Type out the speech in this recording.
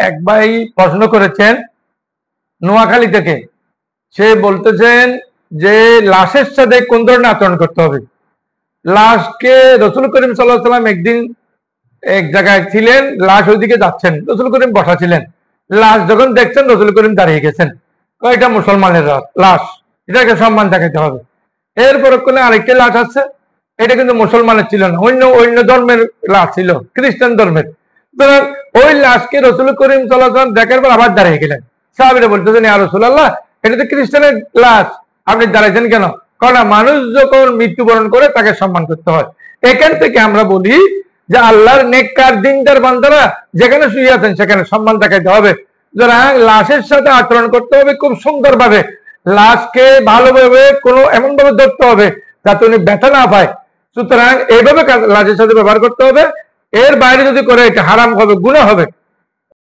এক ভাই প্রশ্ন করেছেন নোয়াখালী থেকে। সে বলতেছেন যে লাশের সাথে কোন ধরনের আচরণ করতে হবে। লাশকে রসুল করিম সাল্লাল্লাহু আলাইহি ওয়াসাল্লাম একদিন এক জায়গায় ছিলেন, লাশ ওইদিকে যাচ্ছেন, রসুল করিম বসা ছিলেন। লাশ যখন দেখছেন রসুল করিম দাঁড়িয়ে গেছেন, এটা মুসলমানের লাশ, এটাকে সম্মান দেখাতে হবে। এরপর আরেকটি লাশ আছে, এটা কিন্তু মুসলমানের ছিল না, অন্য অন্য ধর্মের লাশ ছিল, খ্রিস্টান ধর্মের। সুতরাং ওই লাশকে রসুল করিম সাল্লাল্লাহু আলাইহি ওয়াসাল্লাম দেখার পর আবার দাঁড়িয়ে গেলেন। সাহাবীরা বলতেছেন, ইয়া রাসূলুল্লাহ, এটা তো খ্রিস্টানের লাশ, আপনি দাঁড়াইছেন কেন? কারণ মানুষ যখন মৃত্যুবরণ করে তাকে সম্মান করতে হয়। এখান থেকে আমরা বলি যে আল্লাহর নেককার দিনদার বান্দারা যেখানে শুয়ে আছেন সেখানে সম্মান দেখাইতে হবে। সুতরাং লাশের সাথে আচরণ করতে হবে খুব সুন্দর ভাবে। লাশকে ভালোভাবে কোনো এমন ভাবে ধরতে হবে যাতে উনি ব্যথা না পায়। সুতরাং এইভাবে লাশের সাথে ব্যবহার করতে হবে। এর বাইরে যদি করে এটা হারাম হবে, গুনাহ হবে।